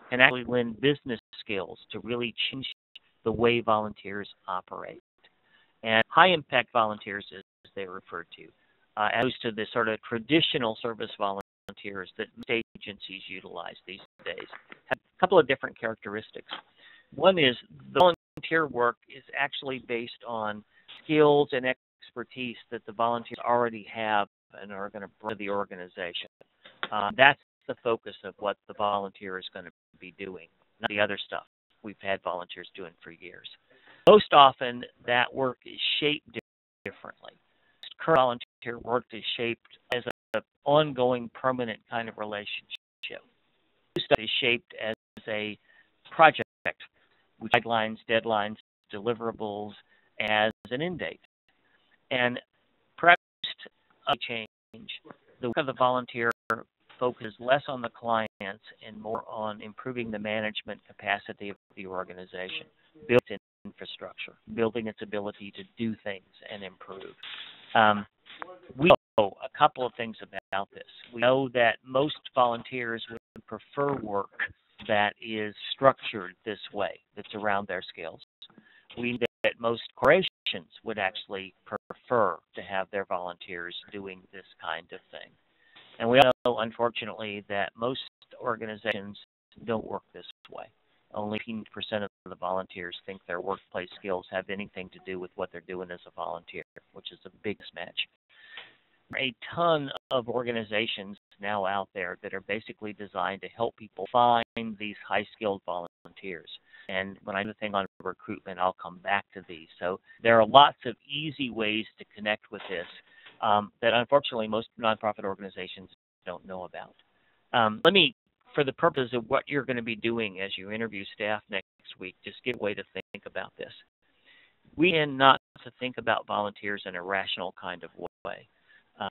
can actually lend business skills to really change the way volunteers operate. And high-impact volunteers, as they're referred to, as opposed to the sort of traditional service volunteers that most agencies utilize these days, have a couple of different characteristics. One is the volunteer work is actually based on skills and expertise that the volunteers already have and are going to bring to the organization. That's the focus of what the volunteer is going to be doing, not the other stuff we've had volunteers doing for years. Most often, that work is shaped differently. Current volunteer work is shaped as an ongoing, permanent kind of relationship. New stuff is shaped as a project with guidelines, deadlines, deliverables, as an end date. And perhaps a change. The work of the volunteer focuses less on the clients and more on improving the management capacity of the organization, building infrastructure, building its ability to do things and improve. We know a couple of things about this. We know that most volunteers would prefer work that is structured this way, that's around their skills. We know that most corporations would actually prefer to have their volunteers doing this kind of thing. And we know, unfortunately, that most organizations don't work this way. Only 15% of the volunteers think their workplace skills have anything to do with what they're doing as a volunteer, which is a big mismatch. A ton of organizations now out there that are basically designed to help people find these high-skilled volunteers. And when I do the thing on recruitment, I'll come back to these. So there are lots of easy ways to connect with this that unfortunately most nonprofit organizations don't know about. Let me, for the purpose of what you're going to be doing as you interview staff next week, just give a way to think about this. We tend not to think about volunteers in a rational kind of way.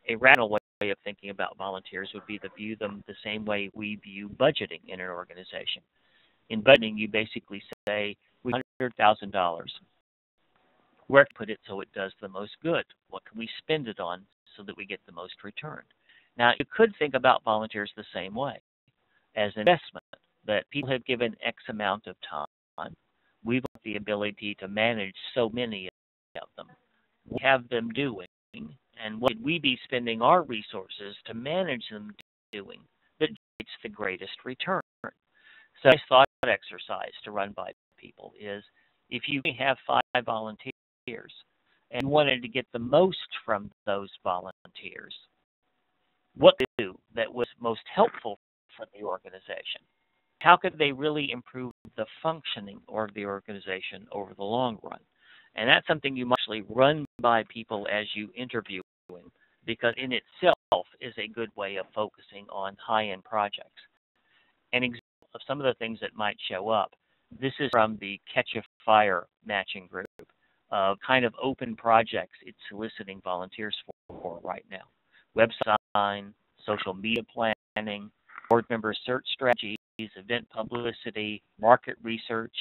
A rational way of thinking about volunteers would be to view them the same way we view budgeting in an organization. In budgeting, you basically say, we have $100,000. Where to put it so it does the most good? What can we spend it on so that we get the most return? Now, you could think about volunteers the same way, as an investment, that people have given X amount of time. We've got the ability to manage so many of them. We have them doing, and what would we be spending our resources to manage them doing that gets the greatest return? So a thought exercise to run by people is, if you have 5 volunteers and you wanted to get the most from those volunteers, what to do that was most helpful for the organization? How could they really improve the functioning of the organization over the long run? And that's something you must actually run by people as you interview them, because in itself is a good way of focusing on high-end projects. An example of some of the things that might show up, this is from the Catchafire matching group of kind of open projects it's soliciting volunteers for right now. Website design, social media planning, board member search strategies, event publicity, market research,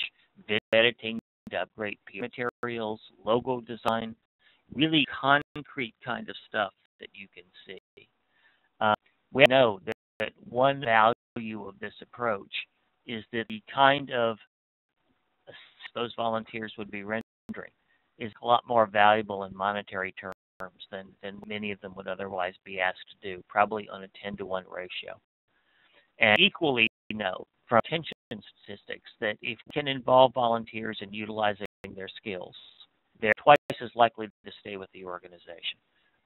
video editing to upgrade PR materials, logo design, really concrete kind of stuff that you can see. We know that one value of this approach is that the kind of those volunteers would be rendering is a lot more valuable in monetary terms than many of them would otherwise be asked to do, probably on a 10-to-1 ratio. And equally know from retention statistics that if we can involve volunteers in utilizing their skills, they're twice as likely to stay with the organization.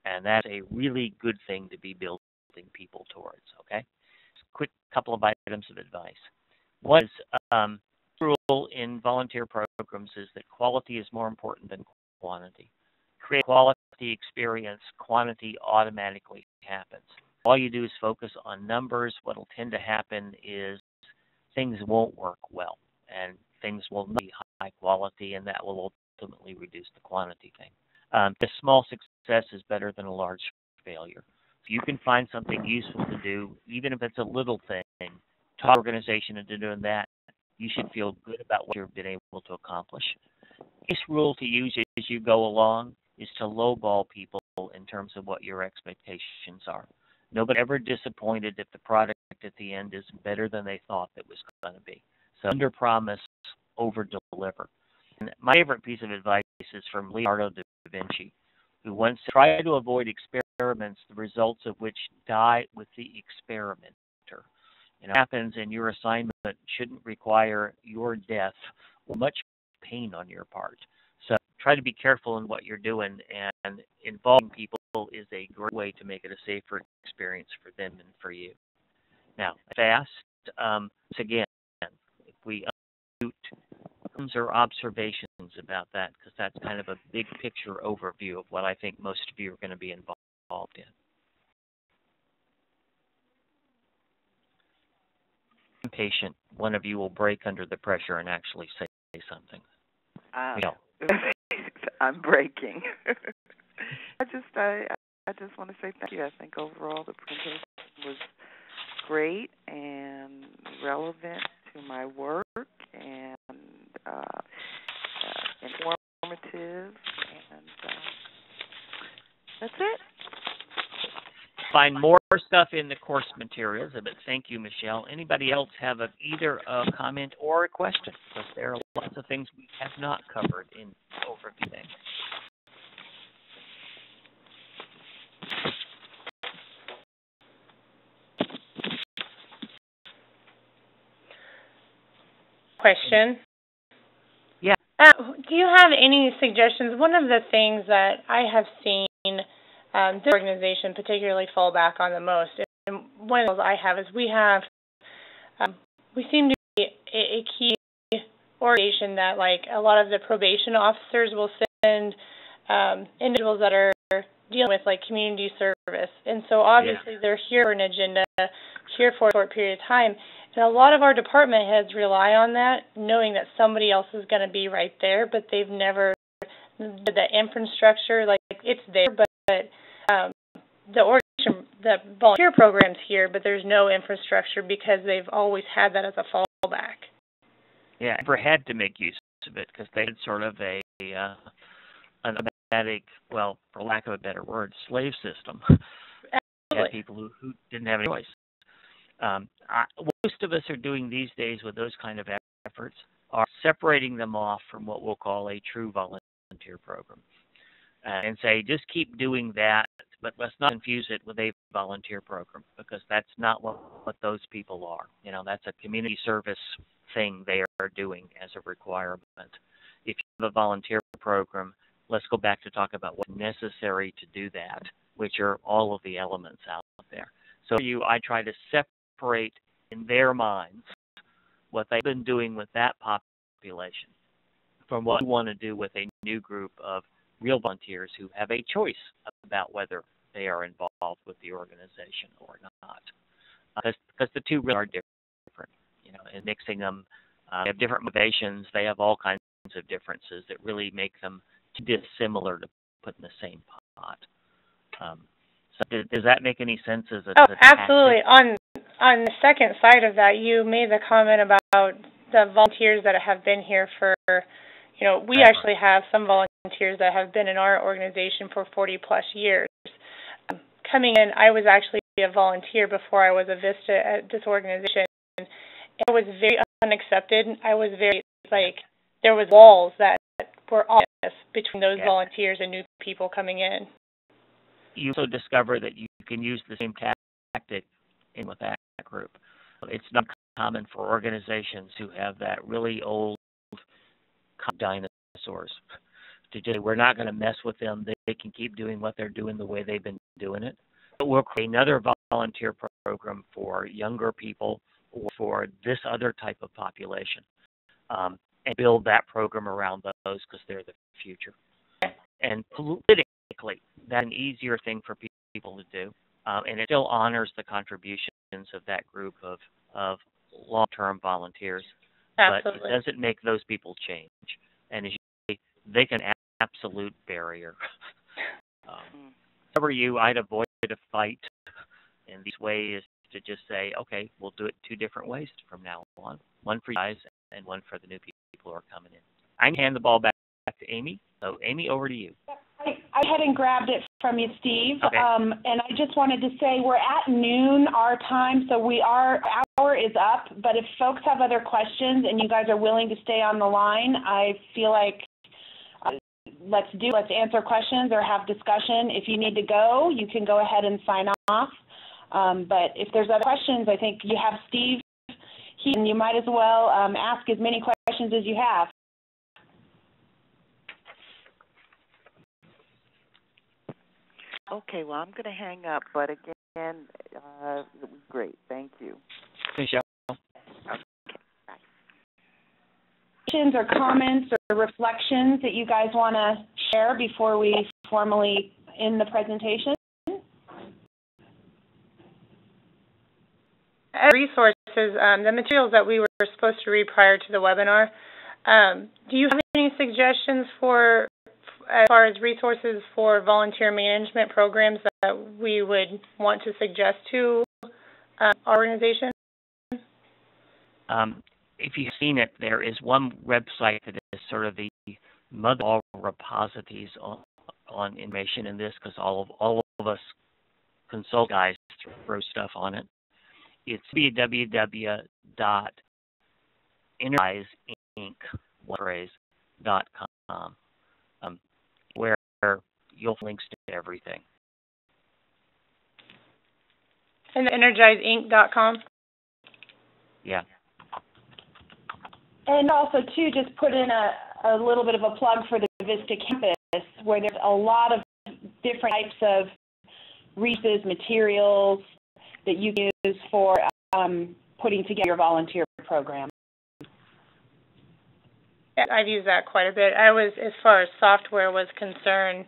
And that's a really good thing to be building people towards, okay? Quick couple of items of advice. One is rule in volunteer programs is that quality is more important than quantity. Create quality experience, quantity automatically happens. All you do is focus on numbers. What will tend to happen is things won't work well, and things will not be high quality, and that will ultimately reduce the quantity thing. A small success is better than a large failure. If you can find something useful to do, even if it's a little thing, talk organization into doing that, you should feel good about what you've been able to accomplish. This rule to use as you go along is to lowball people in terms of what your expectations are. Nobody ever disappointed if the product at the end is better than they thought it was going to be. So under promise, over deliver. And my favorite piece of advice is from Leonardo da Vinci, who once said, try to avoid experiments, the results of which die with the experimenter. What happens in your assignment shouldn't require your death or much pain on your part. So try to be careful in what you're doing, and involving people is a great way to make it a safer experience for them and for you. Now, fast, again, if we or observations about that, because that's kind of a big picture overview of what I think most of you are going to be involved in. Patient, one of you will break under the pressure and actually say something. I'm breaking. I just want to say thank you. I think overall the presentation was great and relevant to my work and informative, and that's it. Find more stuff in the course materials, but thank you, Michelle. Anybody else have either a comment or a question? Because there are lots of things we have not covered in overview things. Question. Yeah. Do you have any suggestions? One of the things that I have seen this organization particularly fall back on the most, and one of the goals I have is we seem to be a key organization that, like, a lot of the probation officers will send individuals that are dealing with, like, community service. And so obviously they're here for an agenda, here for a short period of time. And a lot of our department heads rely on that, knowing that somebody else is going to be right there, but they've never, the infrastructure, like, it's there, but the volunteer program's here, but there's no infrastructure because they've always had that as a fallback. Yeah, never had to make use of it because they had sort of an automatic, well, for lack of a better word, slave system. Had people who didn't have any choice. Most of us are doing these days with those kind of efforts are separating them off from what we'll call a true volunteer program. And say, just keep doing that, but let's not confuse it with a volunteer program because that's not what those people are. You know, that's a community service thing they are doing as a requirement. If you have a volunteer program, let's go back to talk about what's necessary to do that, which are all of the elements out there. So I try to separate in their minds what they've been doing with that population from what we want to do with a new group of real volunteers who have a choice about whether they are involved with the organization or not. Because the two really are different, you know, and mixing them, they have different motivations, they have all kinds of differences that really make them too dissimilar to put in the same pot. So does that make any sense as a absolutely. On the second side of that, you made the comment about the volunteers that have been here for, you know, we actually have some volunteers that have been in our organization for 40 plus years. Coming in, I was actually a volunteer before I was a VISTA at this organization. I was very unaccepted. I was very, like, there was walls that were obvious between those volunteers and new people coming in. You also discover that you can use the same tactic in with that group. It's not common for organizations who have that really old dinosaurs to just say, we're not going to mess with them. They can keep doing what they're doing the way they've been doing it. But we'll create another volunteer program for younger people or for this other type of population and build that program around those because they're the future. And politically, that's an easier thing for people to do. And it still honors the contributions of that group of long-term volunteers. Absolutely. But it doesn't make those people change. And as you say, they can absolute barrier. Whatever you, I'd avoid a fight in these ways to just say, okay, we'll do it two different ways from now on. One for you guys and one for the new people who are coming in. I can hand the ball back to Amy. So, Amy, over to you. I had and grabbed it from you, Steve. Okay. And I just wanted to say we're at noon our time, so our hour is up. But if folks have other questions and you guys are willing to stay on the line, I feel like let's answer questions or have discussion. If you need to go, you can go ahead and sign off. But if there's other questions, I think you have Steve, and you might as well ask as many questions as you have. Okay, well, I'm going to hang up, but again, it was great. Thank you. Michelle. Okay, bye. Questions or comments or reflections that you guys want to share before we formally end the presentation? Resources, the materials that we were supposed to read prior to the webinar, do you have any suggestions for as far as resources for volunteer management programs that we would want to suggest to our organization? If you've seen it, there is one website that is sort of the mother of all repositories on information in this because all of us consult guys throw stuff on it. It's www.energizeinc.com. Where you'll have links to everything. And energizeinc.com? Yeah. And also, too, just put in a little bit of a plug for the VISTA campus, where there's a lot of different types of resources, materials, that you can use for putting together your volunteer program? I've used that quite a bit. As far as software was concerned,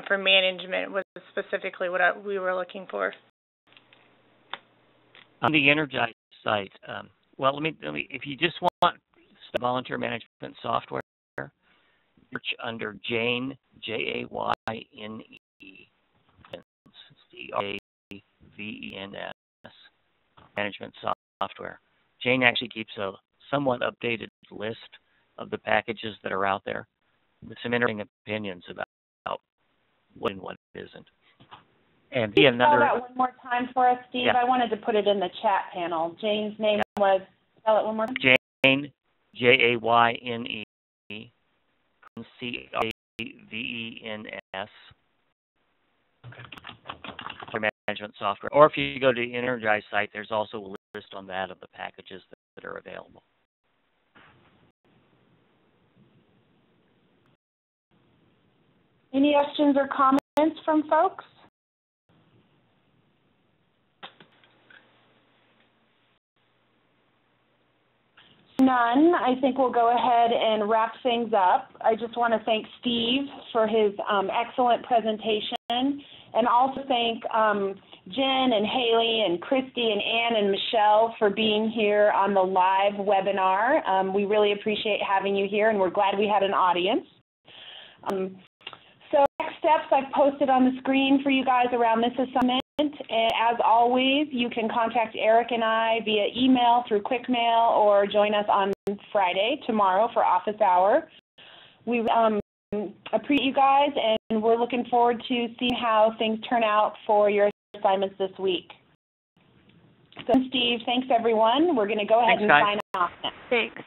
for management was specifically what we were looking for. On the Energize site, well, let me. If you just want volunteer management software, search under Jayne, Jayne, CRAVENS, management software. Jayne actually keeps a somewhat updated list of the packages that are out there with some interesting opinions about what and what isn't. And Can you spell that one more time for us, Steve? Yeah. I wanted to put it in the chat panel. Jayne's name was, spell it one more time. Jayne, Jayne, CRAVENS, for management software. Or if you go to the Energize site, there's also a list on that of the packages that are available. Any questions or comments from folks? None. I think we'll go ahead and wrap things up. I just want to thank Steve for his excellent presentation, and also thank Jen and Haley and Christy and Ann and Michelle for being here on the live webinar. We really appreciate having you here, and we're glad we had an audience. So next steps I've posted on the screen for you guys around this assignment. And as always, you can contact Eric and I via email, through quick mail, or join us on Friday, tomorrow, for office hour. We appreciate you guys, and we're looking forward to seeing how things turn out for your assignments this week. So, Steve, thanks, everyone. We're going to go ahead and sign off now. Thanks.